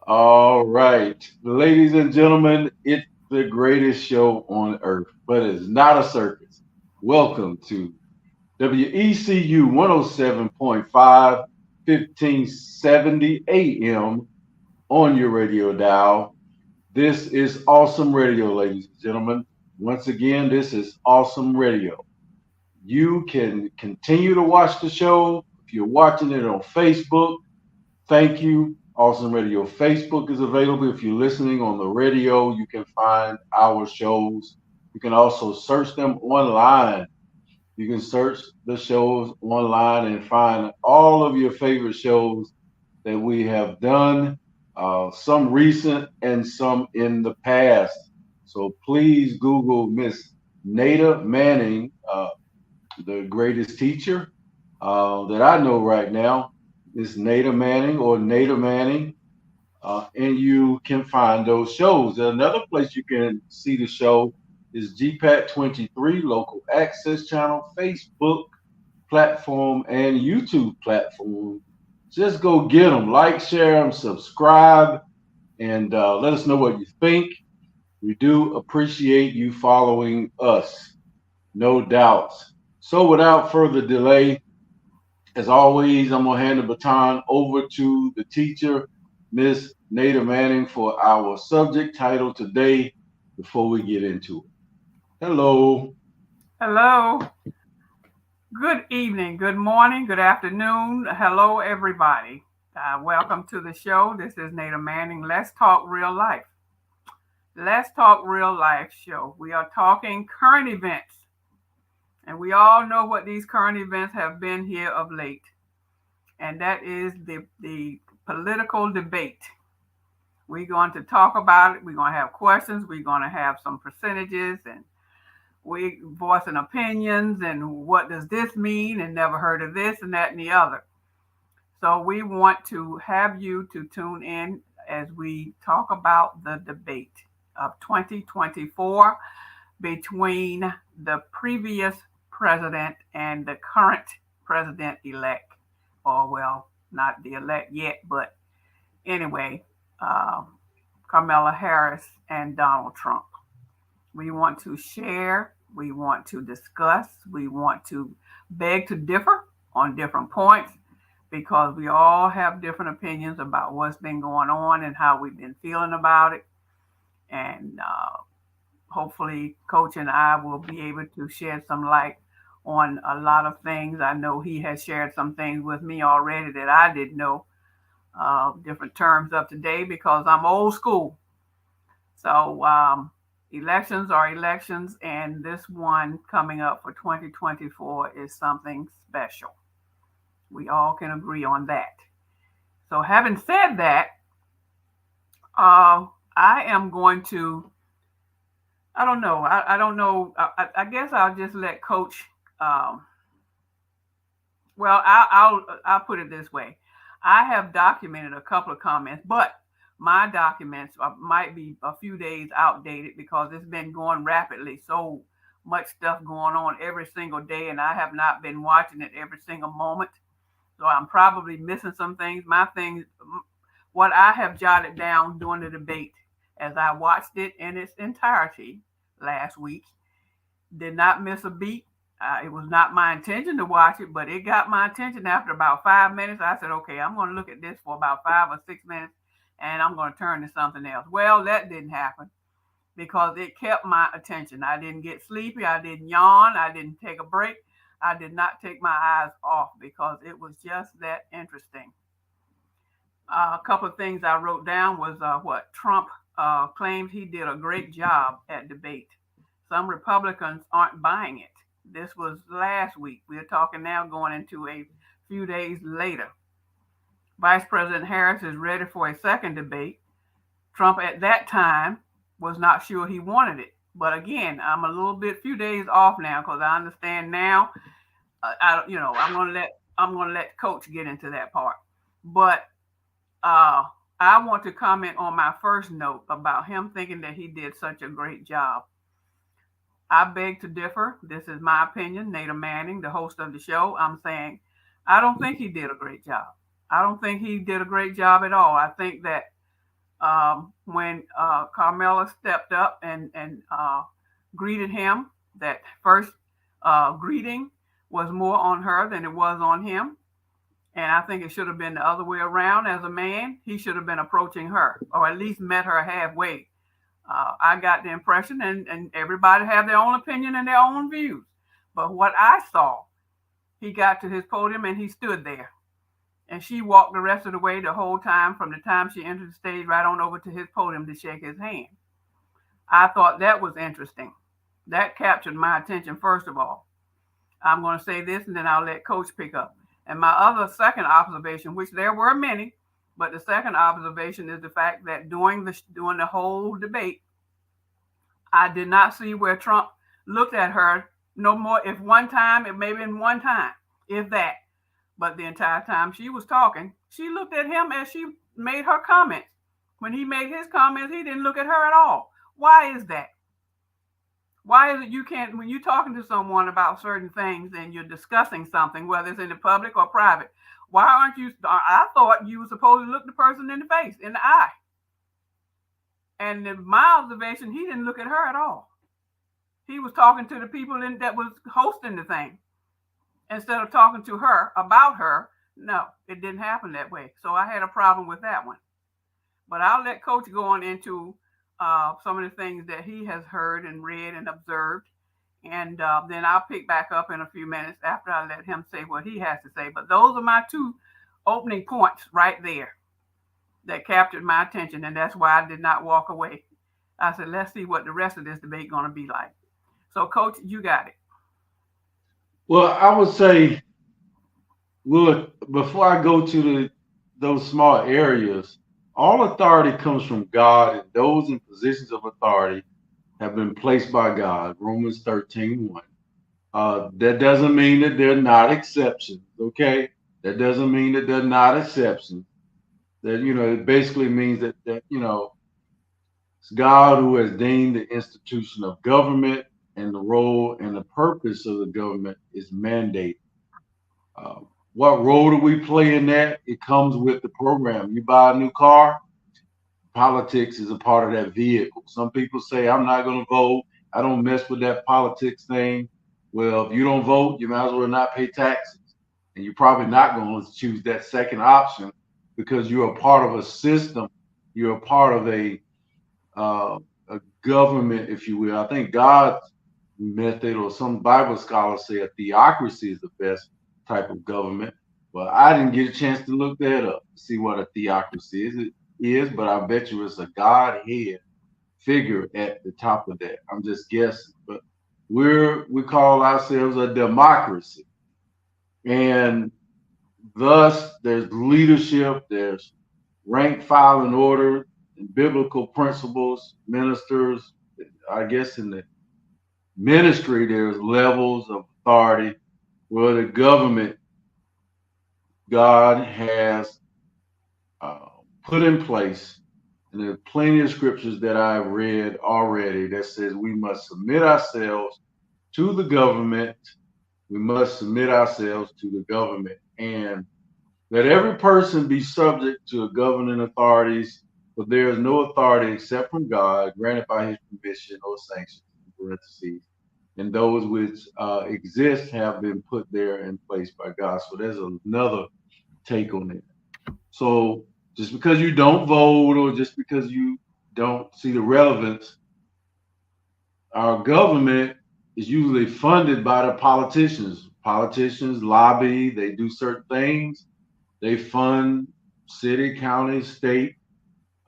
All right, ladies and gentlemen, it's the greatest show on earth, but it's not a circus. Welcome to WECU 107.5, 1570 AM on your radio dial. This is awesome radio, ladies and gentlemen. Once again, this is awesome radio. You can continue to watch the show if you're watching it on Facebook. Thank you. Awesome Radio Facebook is available. If you're listening on the radio, you can find our shows. You can also search them online. You can search the shows online and find all of your favorite shows that we have done, some recent and some in the past. So please Google Miss Nada Manning, the greatest teacher that I know right now is Nada Manning or Nada Manning, and you can find those shows. Another place you can see the show is GPAT 23 Local Access Channel, Facebook platform, and YouTube platform. Just go get them, like, share them, subscribe, and let us know what you think. We do appreciate you following us, no doubts. So, without further delay, as always, I'm going to hand the baton over to the teacher, Miss Nada Manning, for our subject title today before we get into it. Hello. Hello. Good evening, good morning, good afternoon. Hello, everybody. Welcome to the show. This is Nada Manning. Let's talk real life. Let's talk real life show. We are talking current events. And we all know what these current events have been here of late. And that is the political debate. We're going to talk about it. We're going to have questions. We're going to have some percentages and we voicing opinions and what does this mean and never heard of this and that and the other. So we want to have you to tune in as we talk about the debate of 2024 between the previous president and the current president-elect, or well, not the elect yet, but anyway, Kamala Harris and Donald Trump. We want to share, we want to discuss, we want to beg to differ on different points because we all have different opinions about what's been going on and how we've been feeling about it. And hopefully, Coach and I will be able to shed some light on a lot of things. I know he has shared some things with me already that I didn't know, different terms of today because I'm old school. So, elections are elections, and this one coming up for 2024 is something special. We all can agree on that. So, having said that, I am going to, I don't know, I don't know, I guess I'll just let Coach, well, I'll put it this way. I have documented a couple of comments, but my documents might be a few days outdated because it's been going rapidly. So much stuff going on every single day, and I have not been watching it every single moment. So I'm probably missing some things. My things, what I have jotted down during the debate as I watched it in its entirety last week, did not miss a beat. It was not my intention to watch it, but it got my attention after about 5 minutes. I said, okay, I'm going to look at this for about 5 or 6 minutes and I'm going to turn to something else. Well, that didn't happen because it kept my attention. I didn't get sleepy. I didn't yawn. I didn't take a break. I did not take my eyes off because it was just that interesting. A couple of things I wrote down was what Trump claims he did a great job at debate. Some Republicans aren't buying it. This was last week. We're talking now going into a few days later. Vice President Harris is ready for a second debate. Trump at that time was not sure he wanted it. But again, I'm a little bit few days off now because I understand now. I'm gonna let Coach get into that part. But I want to comment on my first note about him thinking that he did such a great job. I beg to differ. This is my opinion. Nada Manning, the host of the show, I'm saying I don't think he did a great job. I don't think he did a great job at all. I think that when Carmela stepped up and greeted him. That first greeting was more on her than it was on him. And I think it should have been the other way around. As a man, he should have been approaching her or at least met her halfway. I got the impression, and everybody have their own opinion and their own views. But what I saw, he got to his podium and he stood there. And she walked the rest of the way the whole time from the time she entered the stage right on over to his podium to shake his hand. I thought that was interesting. That captured my attention, first of all. I'm going to say this and then I'll let Coach pick up. And my other second observation, which there were many, but the second observation is the fact that during the whole debate, I did not see where Trump looked at her no more. If one time, it may have been one time, if that. But the entire time she was talking, she looked at him as she made her comments. When he made his comments, he didn't look at her at all. Why is that? Why is it you can't, when you're talking to someone about certain things and you're discussing something, whether it's in the public or private, why aren't you? I thought you were supposed to look the person in the face, in the eye. And in my observation, he didn't look at her at all. He was talking to the people that was hosting the thing instead of talking to her about her. No, it didn't happen that way. So I had a problem with that one. But I'll let Coach go on into some of the things that he has heard and read and observed. And then I'll pick back up in a few minutes after I let him say what he has to say. But those are my two opening points right there that captured my attention. And that's why I did not walk away. I said, let's see what the rest of this debate going to be like. So, Coach, you got it. Well, I would say, look, before I go to those small areas, all authority comes from God, and those in positions of authority have been placed by God. Romans 13:1. That doesn't mean that they're not exceptions, okay? That doesn't mean that they're not exceptions. That, it basically means that it's God who has deemed the institution of government, and the role and the purpose of the government is mandate. Uh, what role do we play in that? It comes with the program. You buy a new car, politics is a part of that vehicle. Some people say, I'm not going to vote. I don't mess with that politics thing. Well, if you don't vote, you might as well not pay taxes. And you're probably not going to choose that second option because you're a part of a system. You're a part of uh, a government, if you will. I think God's method, or some Bible scholars say a theocracy is the best type of government. Well, I didn't get a chance to look that up to see what a theocracy is, but I bet you it's a Godhead figure at the top of that. I'm just guessing, but we call ourselves a democracy, and thus there's leadership, there's rank, file, and order, and biblical principles, ministers. I guess in the ministry there's levels of authority. Well, the government, God has uh, put in place. And there are plenty of scriptures that I've read already that says we must submit ourselves to the government. We must submit ourselves to the government, and let every person be subject to governing authorities, for there is no authority except from God, granted by his permission or sanction, in parentheses. And those which exist have been put there in place by God. So there's another take on it. So just because you don't vote or just because you don't see the relevance, our government is usually funded by the politicians. Politicians lobby, they do certain things. They fund city, county, state,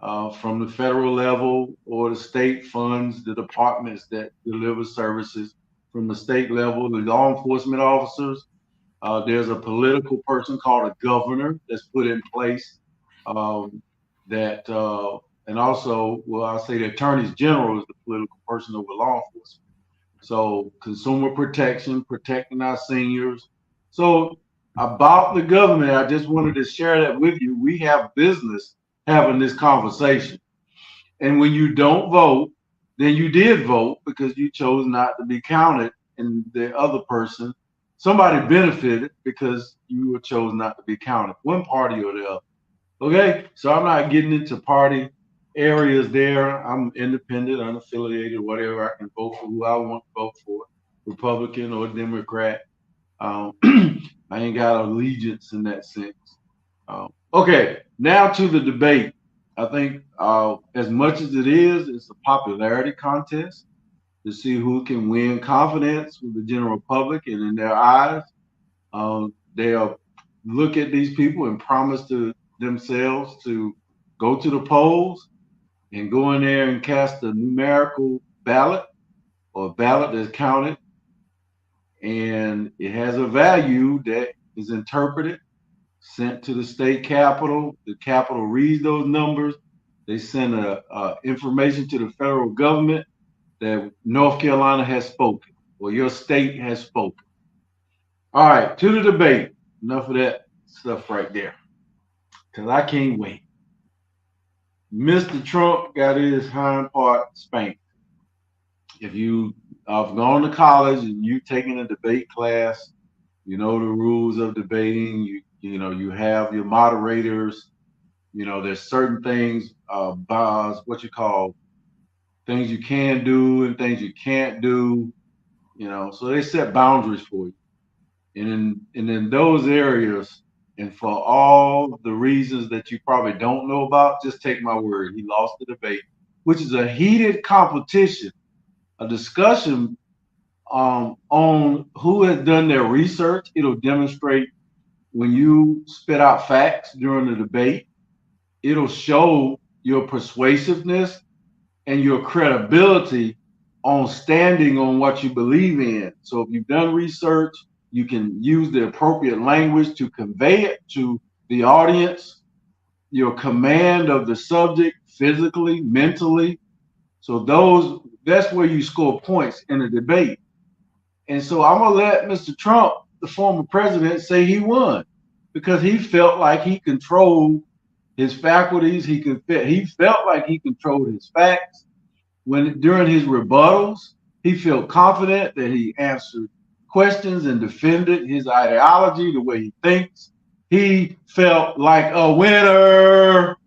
from the federal level, or the state funds the departments that deliver services from the state level, the law enforcement officers. There's a political person called a governor that's put in place, um, and also, well, I'll say the attorneys general is the political person over law enforcement. So consumer protection, protecting our seniors. So about the government, I just wanted to share that with you. We have business having this conversation. And when you don't vote, then you did vote because you chose not to be counted. And the other person, somebody benefited because you chose not to be counted, one party or the other. Okay, so I'm not getting into party areas there. I'm independent, unaffiliated, whatever. I can vote for who I want to vote for, Republican or Democrat. I ain't got allegiance in that sense. Okay, now to the debate. I think as much as it is, it's a popularity contest to see who can win confidence with the general public and in their eyes. They'll look at these people and promise to themselves to go to the polls and go in there and cast a numerical ballot or a ballot that's counted, and it has a value that is interpreted, sent to the state capitol. The capitol reads those numbers. They send information to the federal government that North Carolina has spoken or your state has spoken. All right, to the debate. Enough of that stuff right there, because I can't wait. Mr. Trump got his hind part spanked. If you have gone to college and you've taken a debate class, you know the rules of debating. You have your moderators. There's certain things, what you call things you can do and things you can't do. So they set boundaries for you. And in those areas, and for all the reasons that you probably don't know about, just take my word. He lost the debate, which is a heated competition, a discussion on who has done their research. It'll demonstrate when you spit out facts during the debate. It'll show your persuasiveness and your credibility on standing on what you believe in. So if you've done research, you can use the appropriate language to convey it to the audience, your command of the subject physically, mentally. So that's where you score points in a debate. And so I'm gonna let Mr. Trump, the former president, say he won because he felt like he controlled his faculties. He felt like he controlled his facts. When during his rebuttals, he felt confident that he answered questions and defended his ideology, the way he thinks. He felt like a winner.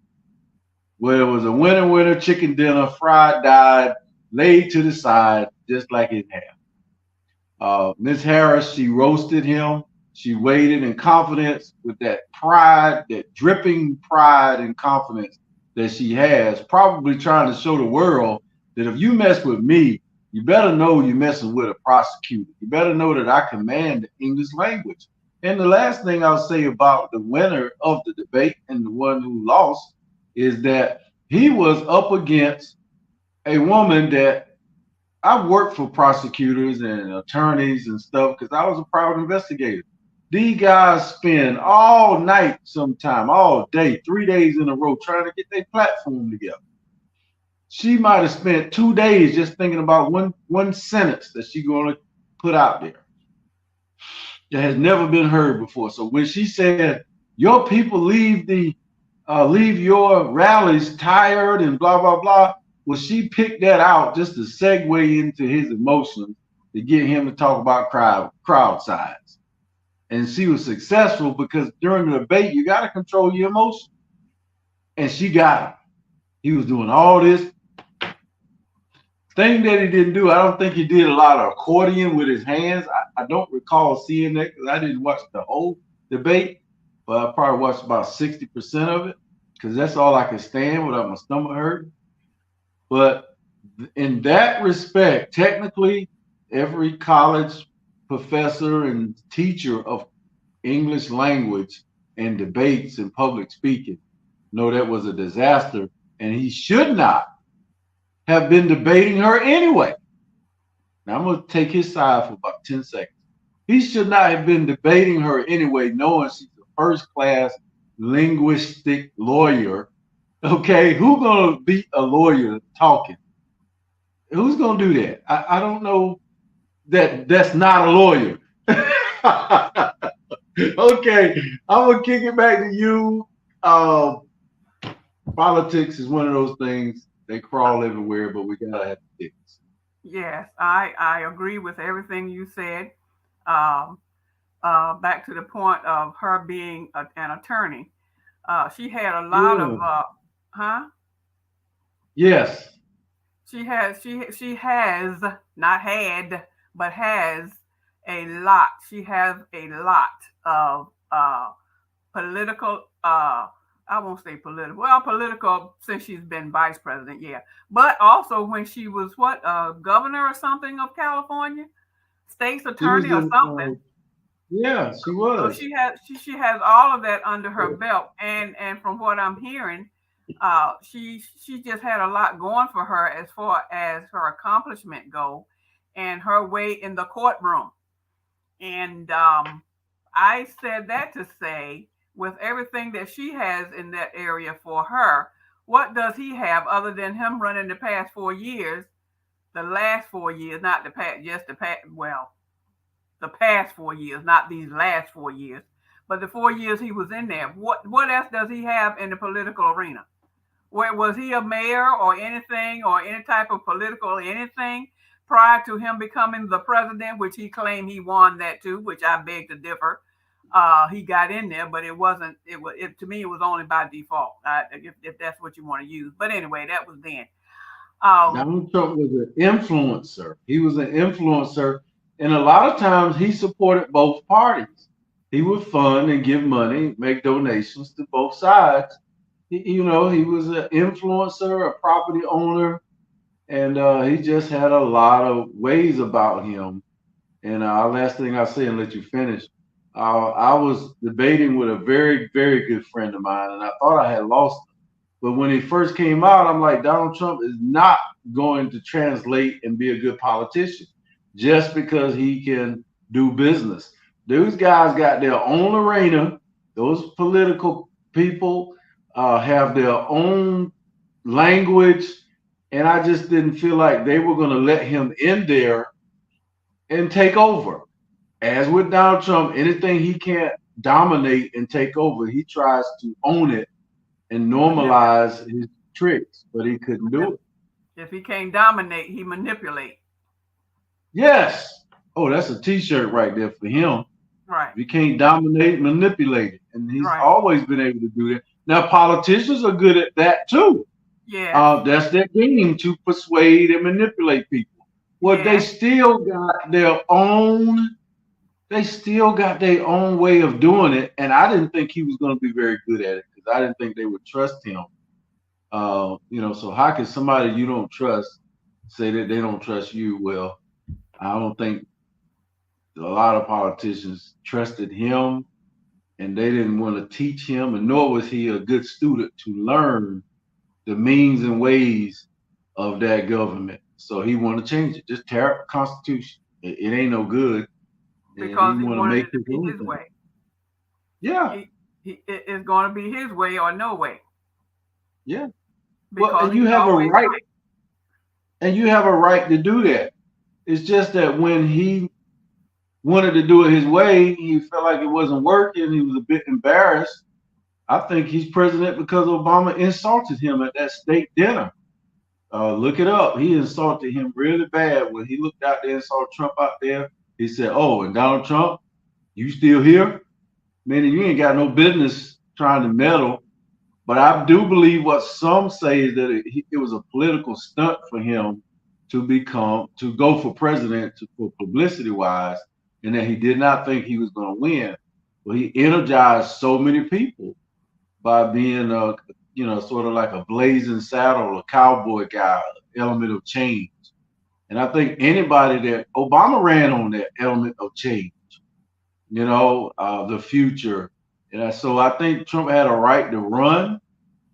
Well, it was a winner chicken dinner, fried, dyed, laid to the side, just like it had. Miss Harris, she roasted him. She waited in confidence with that pride, that dripping pride and confidence that she has, probably trying to show the world that if you mess with me, you better know you're messing with a prosecutor. You better know that I command the English language. And the last thing I'll say about the winner of the debate and the one who lost is that he was up against a woman that I've worked for prosecutors and attorneys and stuff because I was a private investigator. These guys spend all night, sometime, all day, 3 days in a row trying to get their platform together. She might have spent 2 days just thinking about one sentence that she's going to put out there that has never been heard before. So when she said, "Your people leave your rallies tired and blah blah blah," well, she picked that out just to segue into his emotions to get him to talk about crowd size. And she was successful because during the debate, you got to control your emotions. And she got him. He was doing all this thing that he didn't do. I don't think he did a lot of accordion with his hands. I don't recall seeing that because I didn't watch the whole debate, but I probably watched about 60% of it because that's all I could stand without my stomach hurting. But in that respect, technically, every college professor and teacher of English language and debates and public speaking know that was a disaster, and he should not have been debating her anyway. Now I'm going to take his side for about 10 seconds. He should not have been debating her anyway, knowing she's a first class linguistic lawyer. Okay, who's going to beat a lawyer talking? Who's going to do that? I don't know that's not a lawyer. Okay, I'm going to kick it back to you. Politics is one of those things. They crawl everywhere, but we got to have fix. Yes, I agree with everything you said. Um, Back to the point of her being an attorney, she had a lot of, Yeah. huh? Yes. She has not had, but has a lot. She has a lot of political. I won't say political. Well, political since she's been vice president, yeah. But also when she was what governor or something of California, state's She was attorney or in. something. Yeah, she So was. she has all of that under her belt, and from what I'm hearing, she just had a lot going for her as far as her accomplishment go, and her way in the courtroom. And I said that to say, with everything that she has in that area for her, what does he have other than him running the past 4 years, the last 4 years, not the past, just the past, well, the past 4 years, not these last 4 years, but the 4 years he was in there. What else does he have in the political arena? Where was he a mayor or anything or any type of political anything prior to him becoming the president, which he claimed he won that too, which I beg to differ. He got in there, but it wasn't. To me, it was only by default. If that's what you want to use. But anyway, that was then. Um, Donald Trump was an influencer. He was an influencer, and a lot of times he supported both parties. He would fund and give money, make donations to both sides. He was an influencer, a property owner, and he just had a lot of ways about him. And last thing I say and let you finish. I was debating with a very, very good friend of mine, and I thought I had lost him. But when he first came out, I'm like, Donald Trump is not going to translate and be a good politician just because he can do business. Those guys got their own arena. Those political people have their own language, and I just didn't feel like they were going to let him in there and take over. As with Donald Trump, anything he can't dominate and take over, he tries to own it and manipulate. normalize his tricks, but he couldn't do it. If he can't dominate, he manipulate. Yes. Oh, that's a T-shirt right there for him. Right. If he can't dominate, manipulate it, and he's Right. always been able to do that. Now, politicians are good at that too. Yes. That's their game to persuade and manipulate people. Well, they Yes. still got their own. They still got their own way of doing it, and I didn't think he was going to be very good at it because I didn't think they would trust him. So how can somebody you don't trust say that they don't trust you? Well, I don't think a lot of politicians trusted him, and they didn't want to teach him, and nor was he a good student to learn the means and ways of that government. So he wanted to change it, just tear up the Constitution. It ain't no good, and he Because he want to wanted make it to his be own his thing. way. Yeah, It is going to be his way or no way yeah. Well, because he's always right. and you have a right to do that. It's just that when he wanted to do it his way, he felt like it wasn't working. He was a bit embarrassed. I think he's president because Obama insulted him at that state dinner. Look it up. He insulted him really bad when he looked out there and saw Trump out there. He said, "Oh, and Donald Trump, you still here? Man, you ain't got no business trying to meddle." But I do believe what some say is that it was a political stunt for him to go for president for publicity wise, and that he did not think he was going to win. Well, he energized so many people by being sort of like a blazing saddle, a cowboy guy, element of change. And I think anybody that Obama ran on that element of change, the future. And so I think Trump had a right to run.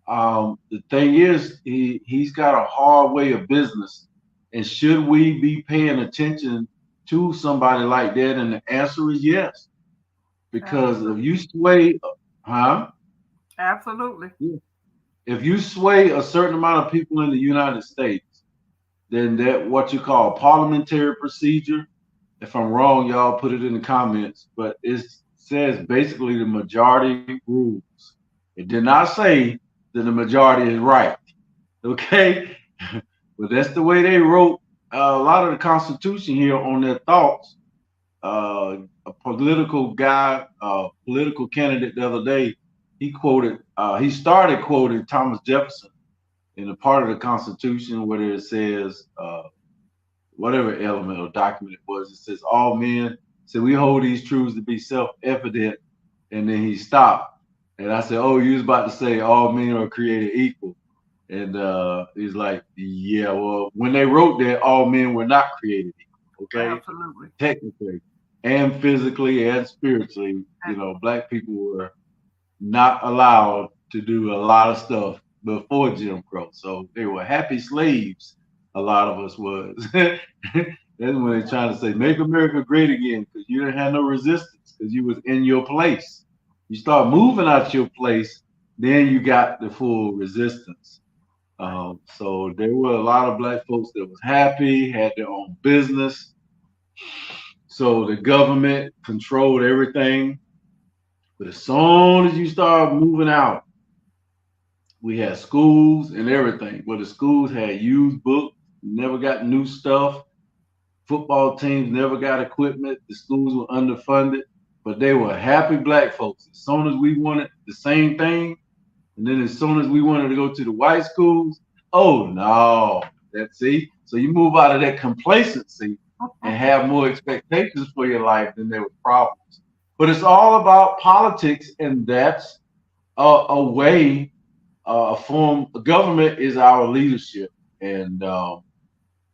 The thing is, he's got a hard way of business. And should we be paying attention to somebody like that? And the answer is yes. Because if Absolutely. you sway, huh? Absolutely. If you sway a certain amount of people in the United States, then that what you call parliamentary procedure. If I'm wrong, y'all put it in the comments. But it says basically the majority rules. It did not say that the majority is right. Okay, but that's the way they wrote a lot of the Constitution here on their thoughts. A political guy, political candidate the other day, he started quoting Thomas Jefferson. in a part of the Constitution where it says whatever element or document it was, it says all men. So we hold these truths to be self-evident, and then he stopped, and I said, "Oh, you was about to say all men are created equal," and he's like, "Yeah, well, when they wrote that, all men were not created equal, okay, Absolutely. technically, and physically and spiritually, And black people were not allowed to do a lot of stuff before Jim Crow. So they were happy slaves. A lot of us was. That's when they're trying to say, make America great again, because you didn't have no resistance, because you was in your place. You start moving out your place, then you got the full resistance. right. So there were a lot of black folks that was happy, had their own business. So the government controlled everything. But as soon as you start moving out, we had schools and everything. Well, the schools had used books, never got new stuff. Football teams never got equipment. The schools were underfunded, but they were happy black folks. As soon as we wanted the same thing, and then as soon as we wanted to go to the white schools, oh no, that's see. So you move out of that complacency and have more expectations for your life, then there were problems. But it's all about politics, and that's a way a form of government is our leadership. And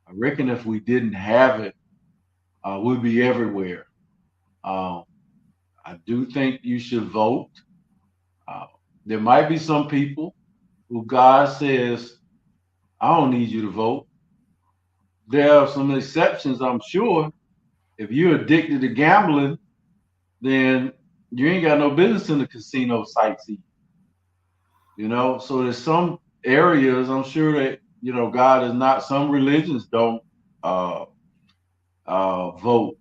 I reckon if we didn't have it, we'd be everywhere. Um, I do think you should vote. Uh, there might be some people who God says, I don't need you to vote. There are some exceptions, I'm sure. If you're addicted to gambling, then you ain't got no business in the casino sightseeing. So there's some areas I'm sure that God is not. Some religions don't uh vote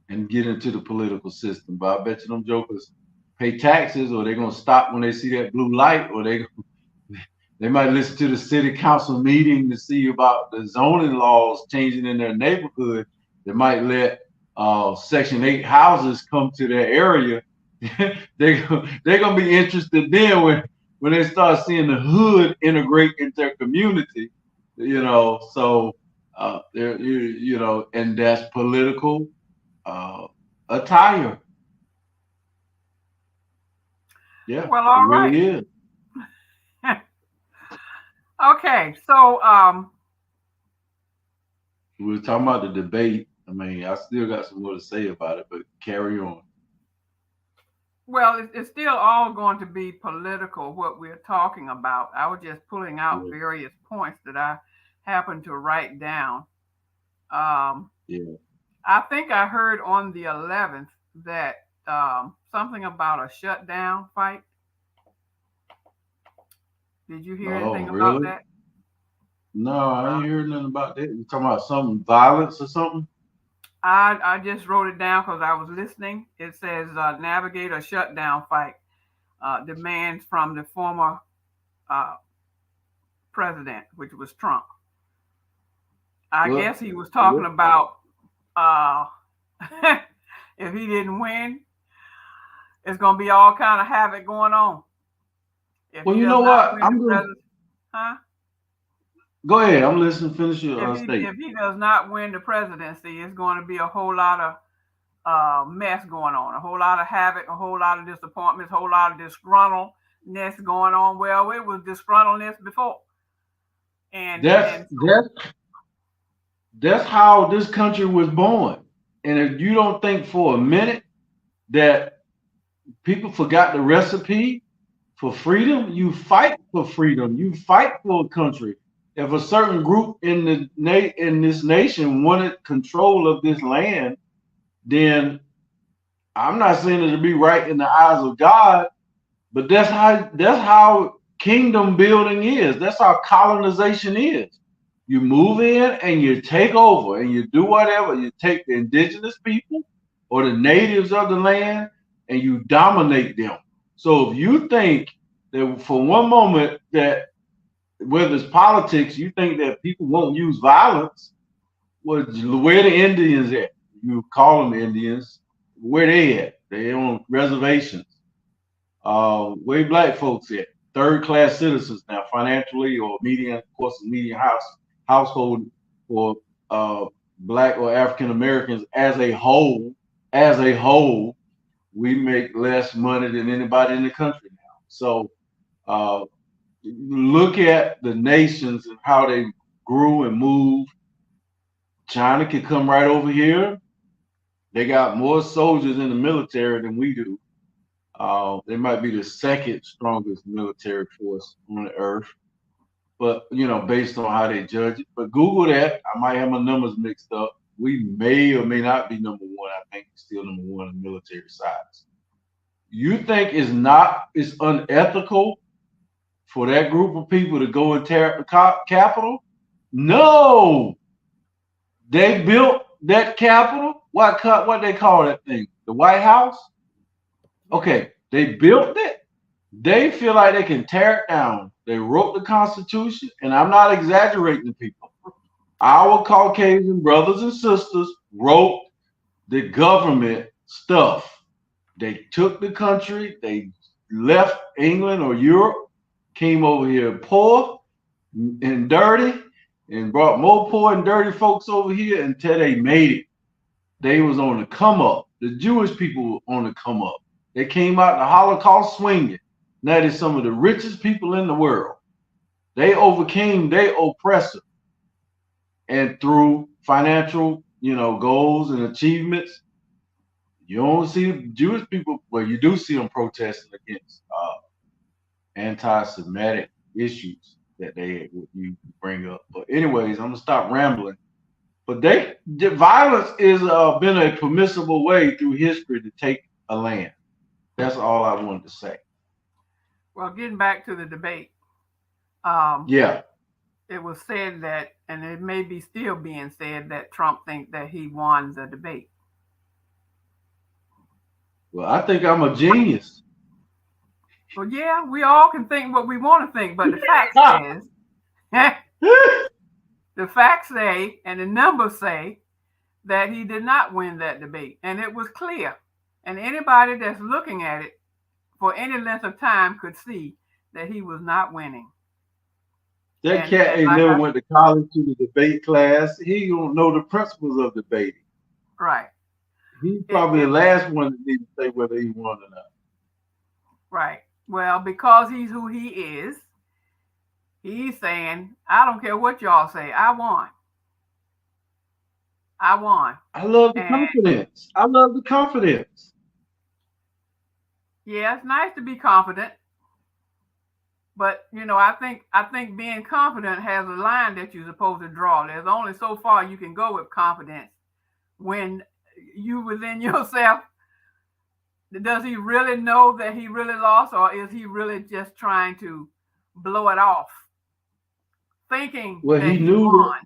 and get into the political system, but I bet you them jokers pay taxes, or they're gonna stop when they see that blue light, or they might listen to the city council meeting to see about the zoning laws changing in their neighborhood. They might let Section 8 houses come to their area. They're gonna be interested then when they start seeing the hood integrate into their community. So and that's political uh, attire. Yeah, Well, it all right. really is. Okay, so We were talking about the debate. I mean, I still got some more to say about it, but carry on. well, it's still all going to be political what we're talking about. I was just pulling out Yeah, various points that I happened to write down. Um, yeah. I think I heard on the 11th that something about a shutdown fight. Did you hear Oh, anything about really? that? No, I Uh, ain't heard nothing about that. You talking about some violence or something? I just wrote it down because I was listening. It says navigate a shutdown fight demands from the former uh, president, which was Trump. I Well, guess he was talking well, about uh, if he didn't win, it's going to be all kind of havoc going on. If well, he you does know not what? win the I'm gonna presidency, huh? go ahead. I'm listening. Finish your If statement. he does not win the presidency, it's going to be a whole lot of mess going on, a whole lot of havoc, a whole lot of disappointments, a whole lot of disgruntledness going on. Well, it was disgruntledness before, That's and so that's that's how this country was born. And if you don't think for a minute that people forgot the recipe for freedom, you fight for freedom. You fight for a country. If a certain group in this nation wanted control of this land, then I'm not saying it to be right in the eyes of God, but that's how kingdom building is. That's how colonization is. You move in and you take over and you do whatever. You take the indigenous people or the natives of the land and you dominate them. So if you think that for one moment that whether it's politics, you think that people won't use violence, well, where the Indians at? You call them Indians. Where they at? They on reservations. Where black folks at? third-class citizens now, financially or median, of course, median household for uh, Black or African Americans as a whole. As a whole, we make less money than anybody in the country now. So uh, look at the nations and how they grew and moved. China can come right over here. They got more soldiers in the military than we do. They might be the second strongest military force on the earth, but based on how they judge it. But Google that. I might have my numbers mixed up. We may or may not be number one. I think we're still number one on the military size. You think it's unethical for that group of people to go and tear up the Capitol? No, they built that Capitol. What they call that thing? The White House. Okay, they built it. They feel like they can tear it down. They wrote the Constitution, and I'm not exaggerating, people. Our Caucasian brothers and sisters wrote the government stuff. They took the country, they left England or Europe, came over here poor and dirty, and brought more poor and dirty folks over here until they made it. They was on the come up. The Jewish people were on the come up. They came out the Holocaust swinging. Now they're some of the richest people in the world. They overcame their oppressor, and through financial, goals and achievements, you don't see Jewish people. Well, you do see them protesting against anti-Semitic issues that you bring up. But anyways, I'm gonna stop rambling. But the violence is been a permissible way through history to take a land. That's all I wanted to say. Well, getting back to the debate, Yeah. it was said that, and it may be still being said, that Trump thinks that he won the debate. Well, I think I'm a genius. Well, yeah, we all can think what we want to think, but the fact is, the facts say and the numbers say that he did not win that debate, and it was clear. And anybody that's looking at it for any length of time could see that he was not winning. That cat ain't never went to college to the debate class. He don't know the principles of debating. Right. He's probably the last one that needs to say whether he won or not. Right. Well, because he's who he is, he's saying, I don't care what y'all say, I won. I won. I love the confidence. I love the confidence. Yeah, it's nice to be confident. But I think being confident has a line that you're supposed to draw. There's only so far you can go with confidence when you within yourself. Does he really know that he really lost, or is he really just trying to blow it off, thinking that he won,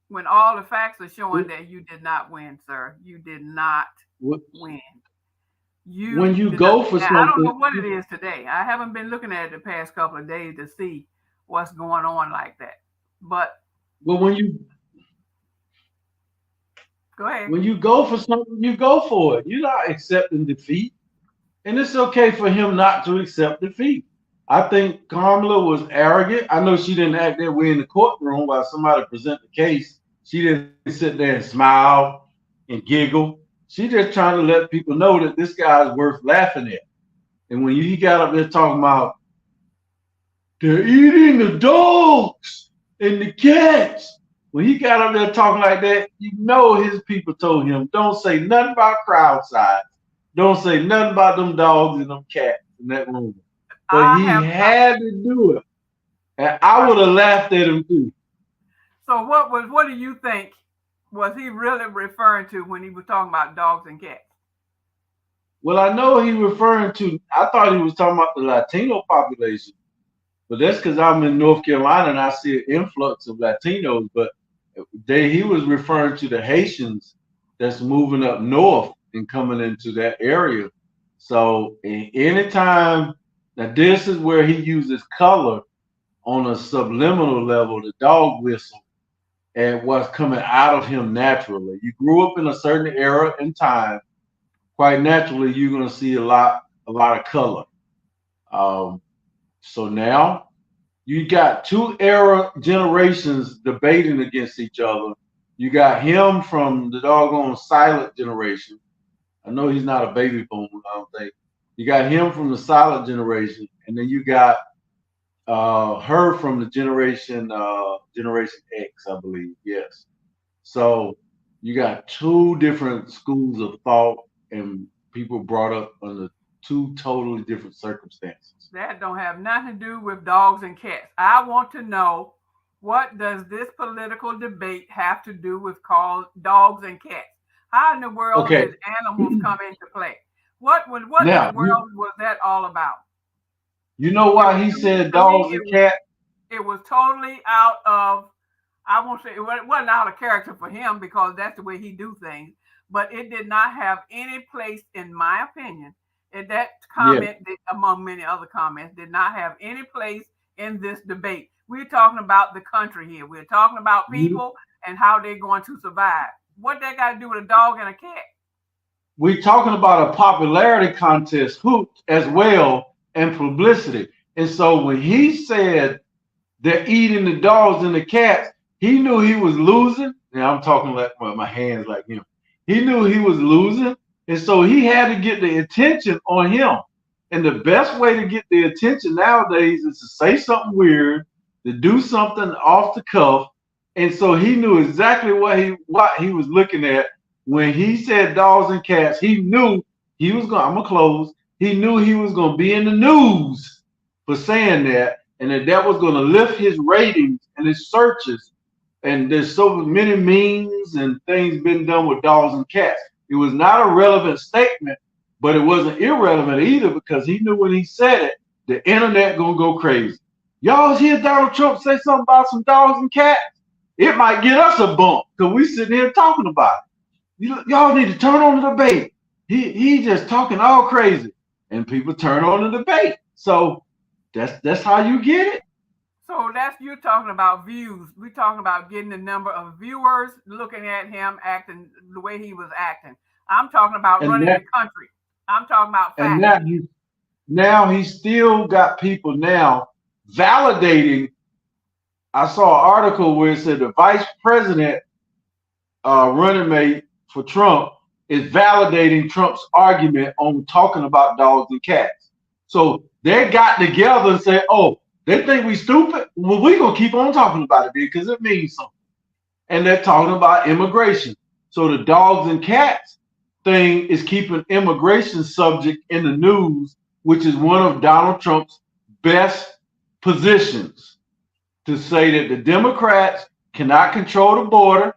when all the facts are showing that you did not win, sir? You did not win. When you go for something, I don't know what it is today. I haven't been looking at it the past couple of days to see what's going on like that. But when you go ahead, when you go for something, you go for it. You're not accepting defeat, and it's okay for him not to accept defeat. I think Kamala was arrogant. I know she didn't act that way in the courtroom while somebody present the case. She didn't sit there and smile and giggle. She just trying to let people know that this guy is worth laughing at. And when he got up there talking about they're eating the dogs and the cats, when he got up there talking like that, his people told him, don't say nothing about crowd size. Don't say nothing about them dogs and them cats in that room. But he had to do it. And I would have laughed at him too. So what do you think was he really referring to when he was talking about dogs and cats? Well, I know he referring to, I thought he was talking about the Latino population, but that's because I'm in North Carolina and I see an influx of Latinos, but he was referring to the Haitians that's moving up north and coming into that area. So anytime, now this is where he uses color on a subliminal level, the dog whistle, and what's coming out of him naturally. You grew up in a certain era and time, quite naturally, you're going to see a lot of color. So now you got two era generations debating against each other. You got him from the doggone silent generation. I know he's not a baby boomer, I don't think. You got him from the silent generation, and then you got her from the generation X, I believe. Yes. So you got two different schools of thought and people brought up under two totally different circumstances. That don't have nothing to do with dogs and cats. I want to know, what does this political debate have to do with called dogs and cats? How in the world Okay. did animals come into play? What in the Now world was that all about? you know It why was he to me, said dogs and cats? it was totally out of, I won't say it wasn't out of character for him because that's the way he do things, but it did not have any place, in my opinion. And that Yeah. comment, among many other comments, did not have any place in this debate. We're talking about the country here. We're talking about people and how they're going to survive. What that got to do with a dog and a cat? We're talking about a popularity contest hoot as well and publicity. And so when he said they're eating the dogs and the cats, he knew he was losing. Now I'm talking like my hands like him. He knew he was losing, and so he had to get the attention on him. And the best way to get the attention nowadays is to say something weird, to do something off the cuff. And so he knew exactly what he was looking at when he said dogs and cats. He knew he was going. I'm gonna close. He knew he was going to be in the news for saying that, and that was going to lift his ratings and his searches. And there's so many memes and things been done with dogs and cats. It was not a relevant statement, but it wasn't irrelevant either because he knew when he said it, the internet gonna go crazy. Y'all hear Donald Trump say something about some dogs and cats? It might get us a bump because we sitting here talking about it. Y'all need to turn on the debate. He just talking all crazy, and people turn on the debate. So that's how you get it. So that's, you're talking about views. We're talking about getting the number of viewers looking at him acting the way he was acting. I'm talking about And running that the country. I'm talking about and facts. now he still got people now validating. I saw an article where it said the vice president running mate for Trump is validating Trump's argument on talking about dogs and cats. So they got together and said, "Oh, they think we stupid. Well, we gonna keep on talking about it because it means something." And they're talking about immigration. So the dogs and cats thing is keeping immigration subject in the news, which is one of Donald Trump's best positions to say that the Democrats cannot control the border.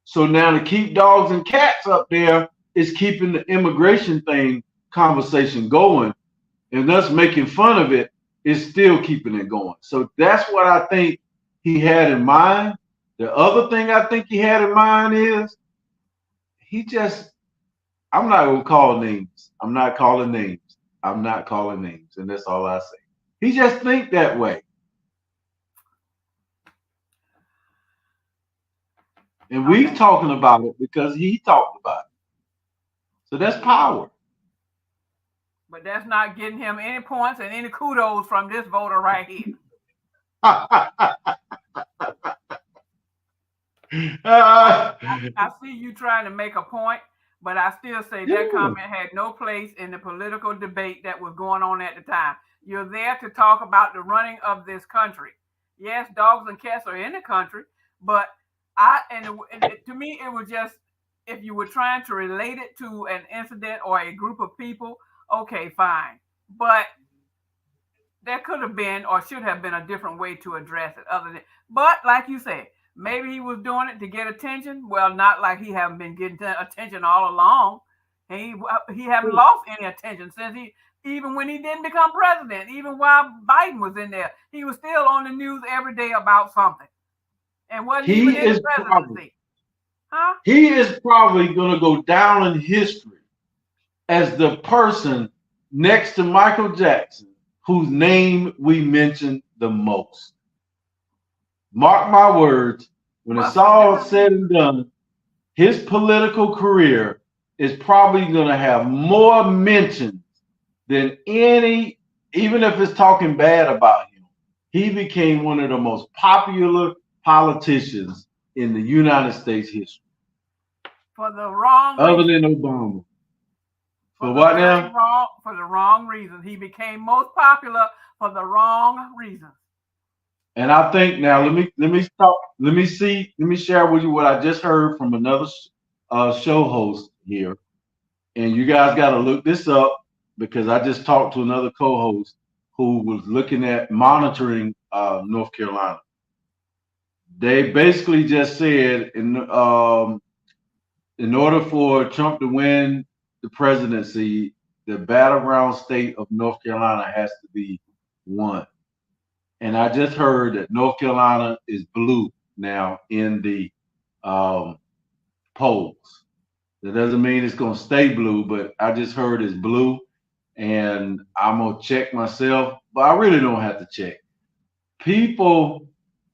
So now to keep dogs and cats up there is keeping the immigration thing conversation going, and thus making fun of it is still keeping it going. So that's what I think he had in mind. The other thing I think he had in mind is he just, I'm not gonna call names. I'm not calling names. I'm not calling names, and that's all I say. He just think that way, and we Okay. talking about it because he talked about it. So that's power. But that's not getting him any points and any kudos from this voter right here. I see you trying to make a point, but I still say that Yeah. comment had no place in the political debate that was going on at the time. You're there to talk about the running of this country. Yes, dogs and cats are in the country, but to me, it was just, if you were trying to relate it to an incident or a group of people, okay, fine. But there could have been or should have been a different way to address it other than, but like you said, maybe he was doing it to get attention. Well, not like he haven't been getting attention all along. He haven't lost any attention since even when he didn't become president, even while Biden was in there, he was still on the news every day about something and wasn't even he in the is probably presidency. Huh? he is probably gonna go down in history as the person next to Michael Jackson whose name we mention the most. Mark my words, when Well, it's for all different said reasons. and done, his political career is probably going to have more mentions than any even if it's talking bad about him, he became one of the most popular politicians in the United States history, For the wrong other reason. than Obama. For For the what very now? wrong, for the wrong reasons. He became most popular for the wrong reasons. And I think now And let me stop. Let me share with you what I just heard from another show host here. And you guys got to look this up because I just talked to another co-host who was looking at monitoring North Carolina. They basically just said in order for Trump to win the presidency, the battleground state of North Carolina has to be won. And I just heard that North Carolina is blue now in the um, polls. That doesn't mean it's going to stay blue, but I just heard it's blue, and I'm going to check myself, but I really don't have to check. People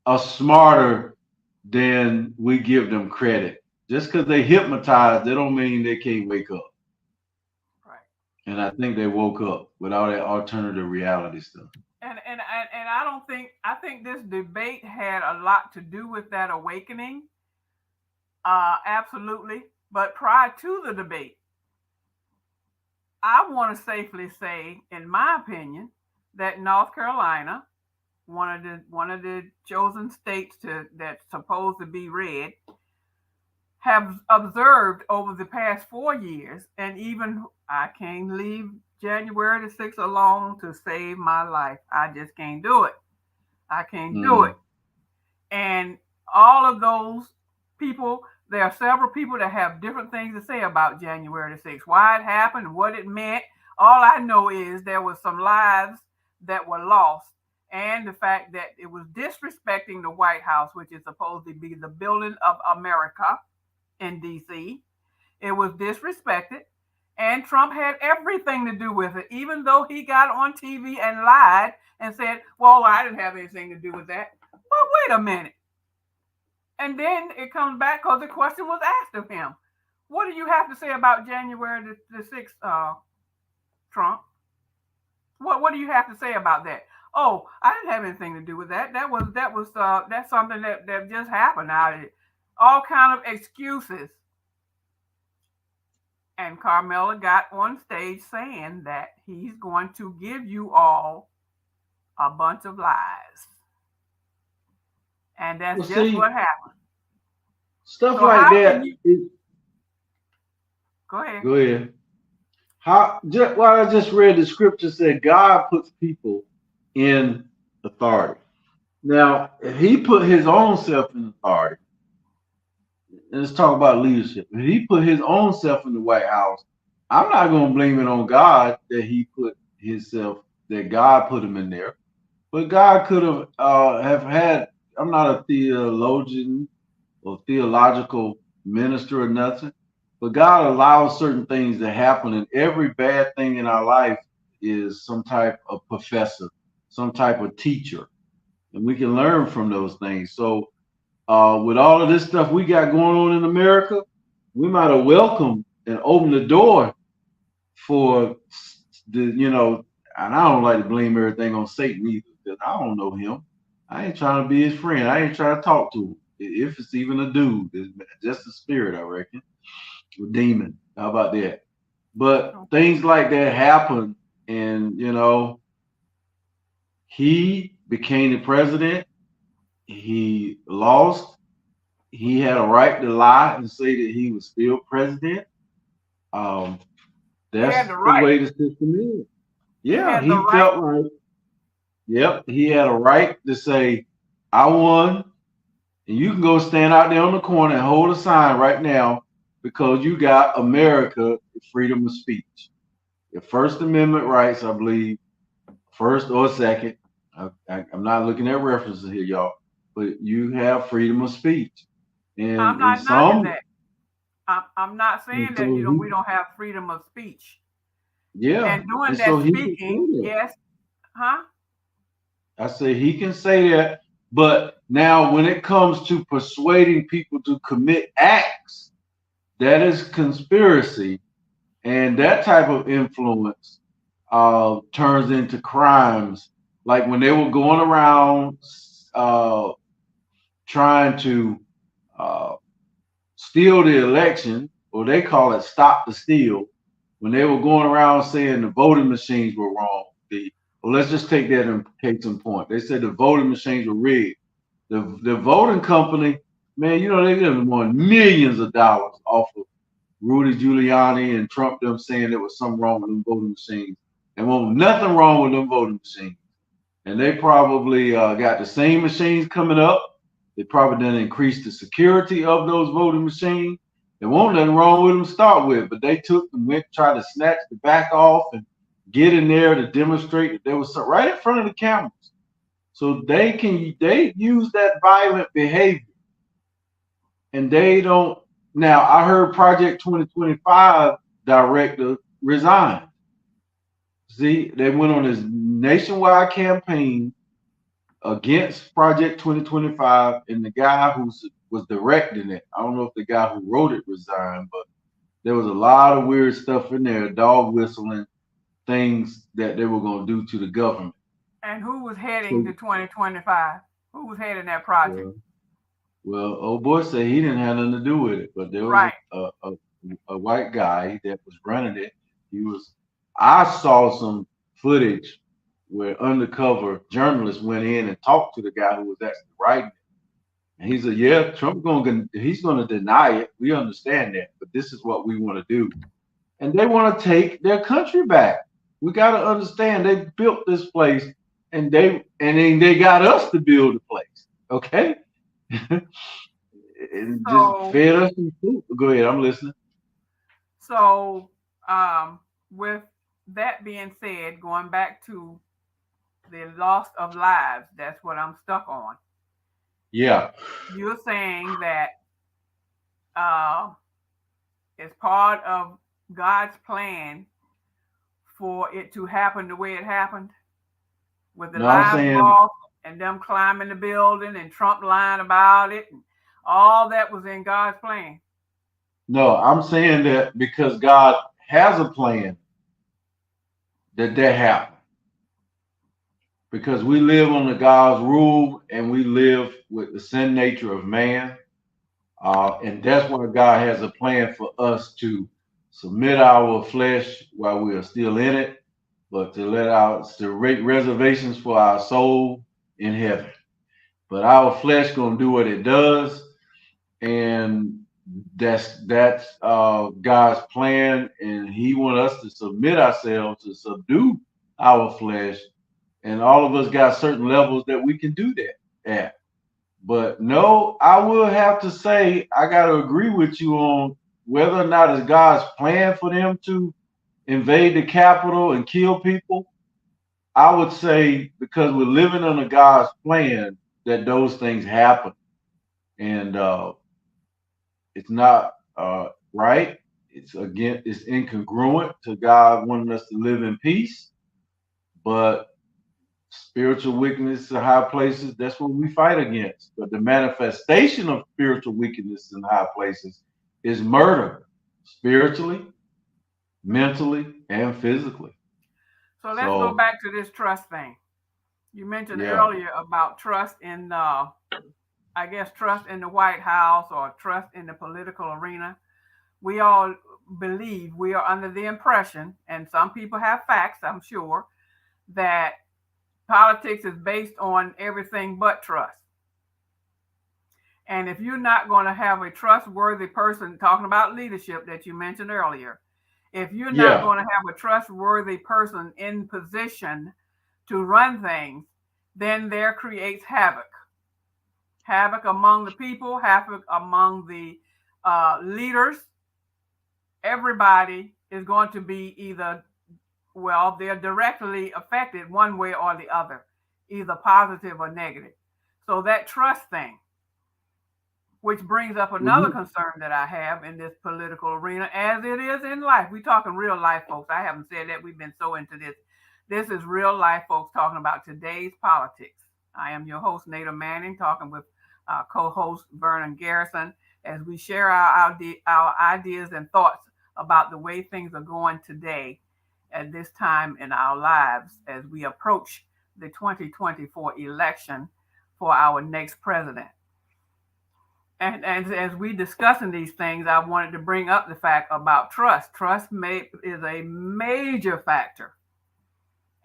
are smarter than we give them credit. Just because they hypnotized, they don't mean they can't wake up. right. And I think they woke up with all that alternative reality stuff. And I don't think I think this debate had a lot to do with that awakening. Absolutely. But prior to the debate, I want to safely say, in my opinion, that North Carolina, one of the chosen states that's supposed to be red, have observed over the past 4 years, and even I can't leave January the 6th alone to save my life. I just can't do it. I can't do Mm, it. And all of those people, there are several people that have different things to say about January the 6th, why it happened, what it meant. All I know is there was some lives that were lost, and the fact that it was disrespecting the White House, which is supposed to be the building of America in DC. It was disrespected, and Trump had everything to do with it, even though he got on TV and lied and said, well, I didn't have anything to do with that. Well, wait a minute. And then it comes back because the question was asked of him. What do you have to say about January the 6th, Trump? What do you have to say about that? Oh, I didn't have anything to do with that. That's something that just happened out of it. All kind of excuses. And Carmela got on stage saying that he's going to give you all a bunch of lies. And well, that's just see, what happened. stuff So like how can that. you go ahead? Go ahead. How just what I just read the scripture said God puts people in authority. Now, if he put his own self in authority, and let's talk about leadership. If he put his own self in the White House, I'm not gonna blame it on God that he put himself that God put him in there. But God could have had. I'm not a theologian or theological minister or nothing. But God allows certain things to happen, and every bad thing in our life is some type of professor, some type of teacher, and we can learn from those things. So, with all of this stuff we got going on in America, we might have welcomed and opened the door for the. And I don't like to blame everything on Satan either, because I don't know him. I ain't trying to be his friend. I ain't trying to talk to him. If it's even a dude, it's just a spirit, I reckon. A demon. How about that? But things like that happen, and he became the president. He lost. He had a right to lie and say that he was still president. Um, He had that's the the right. way the system is. He Yeah, had the he right. felt like, yep, he had a right to say, I won. And you can go stand out there on the corner and hold a sign right now because you got America freedom of speech. Your First Amendment rights, I believe, first or second. I'm not looking at references here, y'all, but you have freedom of speech, I'm and not knocking some, that. I'm not and saying that so we he, don't have freedom of speech. yeah, And doing and so that he can say speaking, that. yes, huh? I say he can say that, but now when it comes to persuading people to commit acts, that is conspiracy, and that type of influence. turns into crimes. Like when they were going around uh, trying to uh, steal the election, or they call it stop the steal, when they were going around saying the voting machines were wrong. Well, let's just take that in case in point. They said the voting machines were rigged. The voting company, man, they just won millions of dollars off of Rudy Giuliani and Trump them saying there was something wrong with them voting machines. And won't nothing wrong with them voting machines. And they probably got the same machines coming up. They probably didn't increase the security of those voting machines. There won't nothing wrong with them to start with, but they took and went tried to snatch the back off and get in there to demonstrate that there was some, right in front of the cameras. So they use that violent behavior, and they don't. Now I heard Project 2025 director resign. See, they went on this nationwide campaign against Project 2025, and the guy who was directing it, I don't know if the guy who wrote it resigned, but there was a lot of weird stuff in there, dog whistling, things that they were going to do to the government. And who was heading So, the 2025? Who was heading that project? well, well, old boy said he didn't have nothing to do with it, but there was Right. a white guy that was running it. He was. I saw some footage where undercover journalists went in and talked to the guy who was actually writing it. And he said, "Yeah, he's going to deny it. We understand that, but this is what we want to do." And they want to take their country back. We got to understand they built this place, and then they got us to build the place. Okay, and just So, fed us some food. Go ahead, I'm listening. so with that being said, going back to the loss of lives, that's what I'm stuck on. Yeah, You're saying that uh, it's part of God's plan for it to happen the way it happened, with the no, I'm lives saying lost and them climbing the building and Trump lying about it, and all that was in God's plan. no, I'm saying that because God has a plan that happened. Because we live under God's rule and we live with the sin nature of man. And that's why God has a plan for us to submit our flesh while we are still in it, but to make reservations for our soul in heaven. But our flesh gonna do what it does, and that's God's plan, and He want us to submit ourselves to subdue our flesh, and all of us got certain levels that we can do that at. But no, I will have to say I got to agree with you on whether or not it's God's plan for them to invade the Capitol and kill people. I would say because we're living under God's plan that those things happen, and it's not right. It's incongruent to God wanting us to live in peace, but spiritual wickedness in high places, that's what we fight against. But the manifestation of spiritual wickedness in high places is murder, spiritually, mentally, and physically. So let's go So, back to this trust thing. You mentioned yeah, earlier about trust in, I guess, trust in the White House or trust in the political arena. We all believe, we are under the impression, and some people have facts, I'm sure, that politics is based on everything but trust. And if you're not going to have a trustworthy person, talking about leadership that you mentioned earlier, if you're not yeah, going to have a trustworthy person in position to run things, then there creates havoc. Havoc among the people, havoc among the leaders. Everybody is going to be either, well, they're directly affected one way or the other, either positive or negative. So that trust thing, which brings up another mhm, concern that I have in this political arena, as it is in life. We're talking real life, folks. I haven't said that. We've been so into this. This is real life, folks, talking about today's politics. I am your host, Nada Manning, talking with co-host Vernon Garrison as we share our ideas and thoughts about the way things are going today at this time in our lives as we approach the 2024 election for our next president. And as we discussing these things, I wanted to bring up the fact about trust. Is a major factor.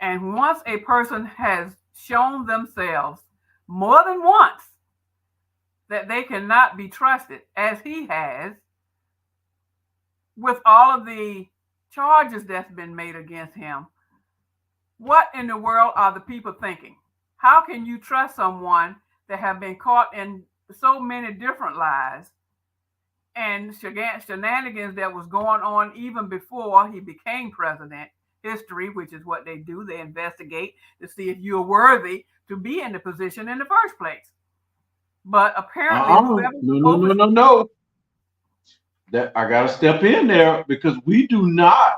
And once a person has shown themselves more than once that they cannot be trusted, as he has, with all of the charges that's been made against him, what in the world are the people thinking? How can you trust someone that have been caught in so many different lies and shenanigans that was going on even before he became president? History, which is what they do, they investigate to see if you're worthy to be in the position in the first place. But apparently, no. That I gotta step in there because we do not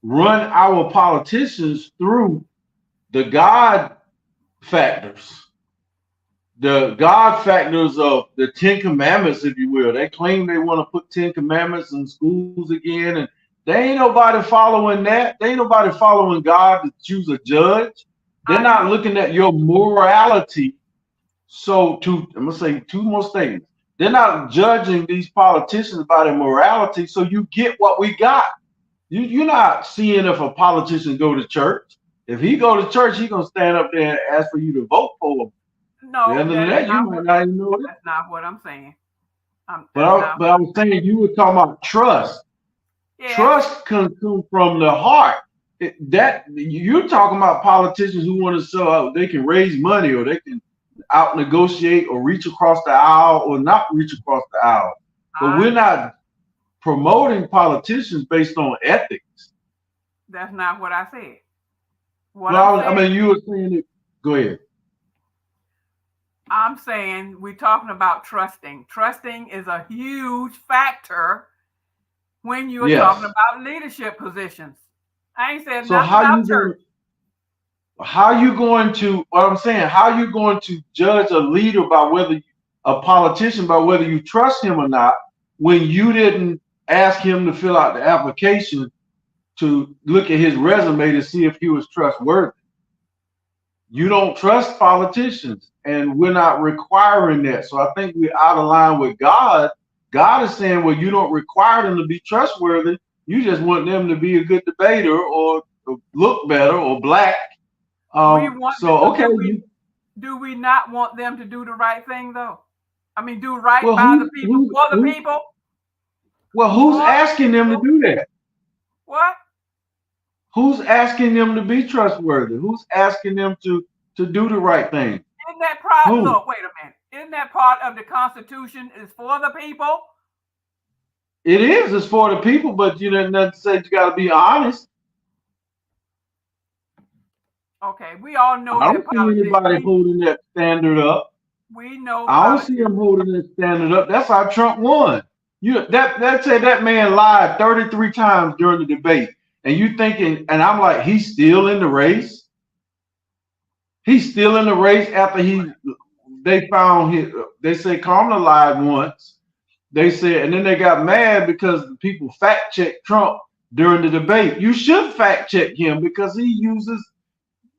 run our politicians through the God factors. The God factors of the 10 Commandments, if you will. They claim they want to put 10 Commandments in schools again, and they ain't nobody following that. They ain't nobody following God to choose a judge. They're not looking at your morality. So I'm gonna say two more statements. They're not judging these politicians by their morality. So you get what we got. You're not seeing if a politician go to church. If he go to church, he's gonna stand up there and ask for you to vote for him. No, other than that, you might not even know it. That's not what I'm saying. But I was saying you were talking about trust. Yeah. Trust can come from the heart. That you're talking about politicians who want to sell out. They can raise money, or they can out negotiate, or reach across the aisle, or not reach across the aisle. But we're not promoting politicians based on ethics. That's not what I said. I mean, you were saying it. Go ahead. I'm saying we're talking about trusting. Trusting is a huge factor when you're talking about leadership positions. I ain't said nothing about church. How you going to, what I'm saying, how you going to judge a leader a politician by whether you trust him or not, when you didn't ask him to fill out the application to look at his resume to see if he was trustworthy? You don't trust politicians, and we're not requiring that. So I think we're out of line with God. God is saying, well, you don't require them to be trustworthy. You just want them to be a good debater, or look better, or black. Do we not want them to do the right thing, though? I mean, do right by the people, for the people? Well, who's asking them to do that? What? Who's asking them to be trustworthy? Who's asking them to do the right thing? Isn't that part? Look, wait a minute. Isn't that part of the Constitution is for the people? It is. It's for the people, but you didn't say you got to be honest. Okay, we all know I don't see anybody holding that standard up. We know. I don't see him holding that standard up. That's how Trump won. That man lied 33 times during the debate. And you thinking, and I'm like, he's still in the race. He's still in the race after they found him. They said Kamala lied once. They said, and then they got mad because people fact checked Trump during the debate. You should fact check him because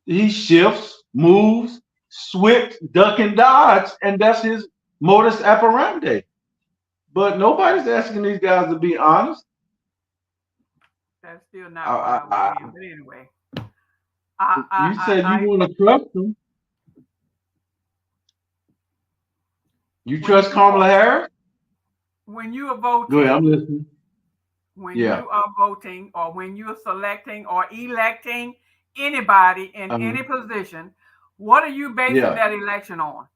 he shifts, moves, switch, duck, and dodge, and that's his modus operandi. But nobody's asking these guys to be honest. That's still not what I would. But anyway. You said you want to trust them. You trust Kamala Harris? When you are voting. Go ahead, I'm listening. When you are voting, or when you're selecting or electing anybody in any position, what are you basing that election on?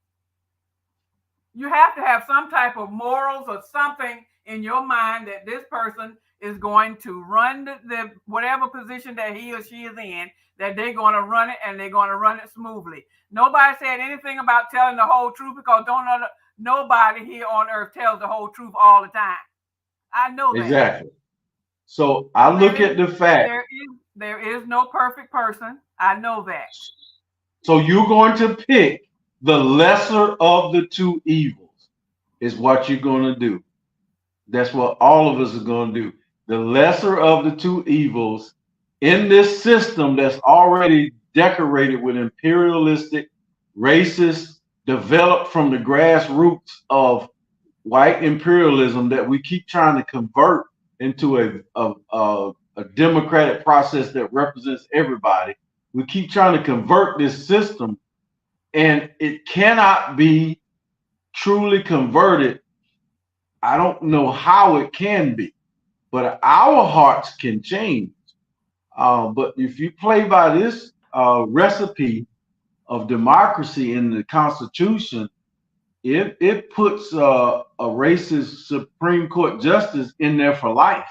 You have to have some type of morals or something in your mind that this person is going to run the whatever position that he or she is in, that they're going to run it, and they're going to run it smoothly. Nobody said anything about telling the whole truth, because nobody here on earth tells the whole truth all the time. I know that. Exactly. So I look at the fact. There is no perfect person. I know that. So you're going to pick the lesser of the two evils is what you're going to do. That's what all of us are going to do. The lesser of the two evils in this system that's already decorated with imperialistic, racist, developed from the grassroots of white imperialism that we keep trying to convert into a democratic process that represents everybody. We keep trying to convert this system, and it cannot be truly converted. I don't know how it can be, but our hearts can change. But if you play by this recipe of democracy in the Constitution, it puts a racist Supreme Court justice in there for life,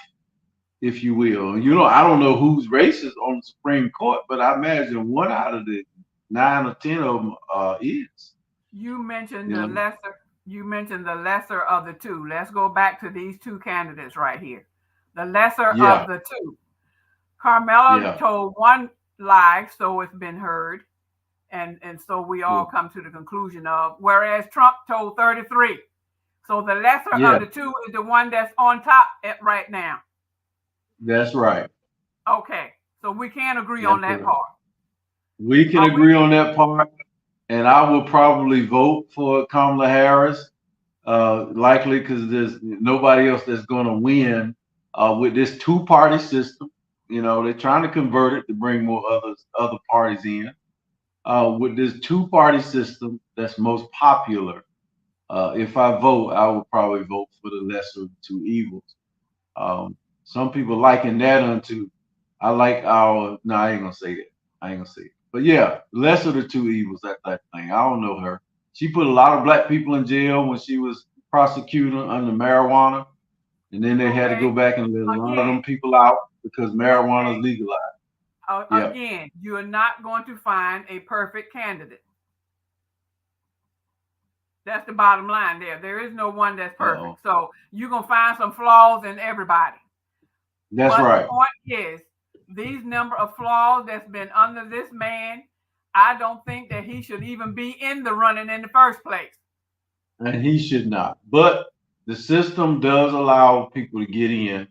if you will. You know, I don't know who's racist on the Supreme Court, but I imagine one out of the 9 or 10 of them is. You mentioned You the know, lesser. You mentioned the lesser of the two. Let's go back to these two candidates right here. The lesser of yeah, the two. Carmela yeah, told one lie, so it's been heard, and so we yeah, all come to the conclusion of. Whereas Trump told 33. So the lesser of yeah. the two is the one that's on top at right now. That's right. Okay, so we can agree on That's that right. part. We can Are we? agree on that part, and I will probably vote for Kamala Harris, likely because there's nobody else that's going to win with this two-party system. You know, they're trying to convert it to bring more other parties in. With this two-party system that's most popular, if I vote, I would probably vote for the lesser of two evils. Some people liken that unto, I like our, no, I ain't gonna say that. I ain't gonna say it. But yeah, lesser of the two evils, that type of thing. I don't know her. She put a lot of black people in jail when she was prosecuting under marijuana, and then they had to go Okay. back and let a lot of Again. them people out because marijuana is Okay. legalized. Yeah, Again, you are not going to find a perfect candidate. That's the bottom line there. There is no one that's uh-oh. perfect. So you're going to find some flaws in everybody. That's But the right. point is, these number of flaws that's been under this man, I don't think that he should even be in the running in the first place. And he should not. But the system does allow people to get in,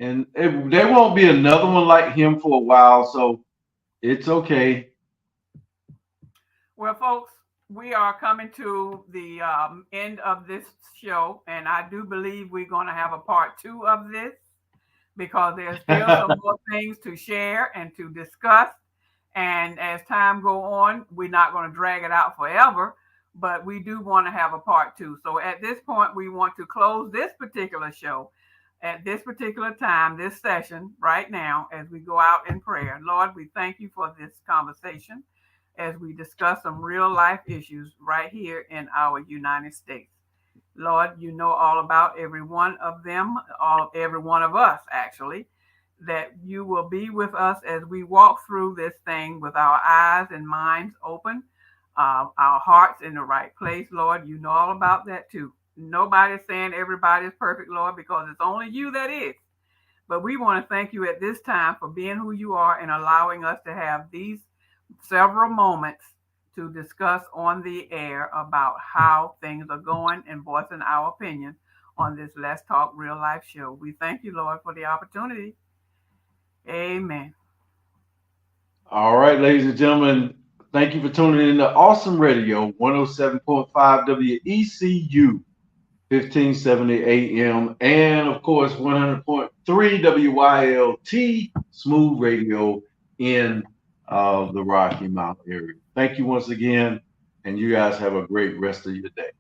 and there won't be another one like him for a while, so it's okay. Well, folks, we are coming to the end of this show, and I do believe we're going to have a part two of this because there's still some more things to share and to discuss. And as time go on, we're not going to drag it out forever, but we do want to have a part two. So at this point, we want to close this particular show at this particular time, this session right now, as we go out in prayer. Lord, we thank you for this conversation as we discuss some real life issues right here in our United States. Lord, you know all about every one of them, every one of us actually, that you will be with us as we walk through this thing with our eyes and minds open, our hearts in the right place. Lord, you know all about that too. Nobody's saying everybody's perfect, Lord, because it's only you that is. But we want to thank you at this time for being who you are and allowing us to have these several moments to discuss on the air about how things are going and voicing our opinion on this Let's Talk Real Life show. We thank you, Lord, for the opportunity. Amen. All right, ladies and gentlemen, thank you for tuning in to Awesome Radio 107.5 WECU 1570 AM, and of course 100.3 WYLT Smooth Radio in the Rocky Mountain area. Thank you once again, and you guys have a great rest of your day.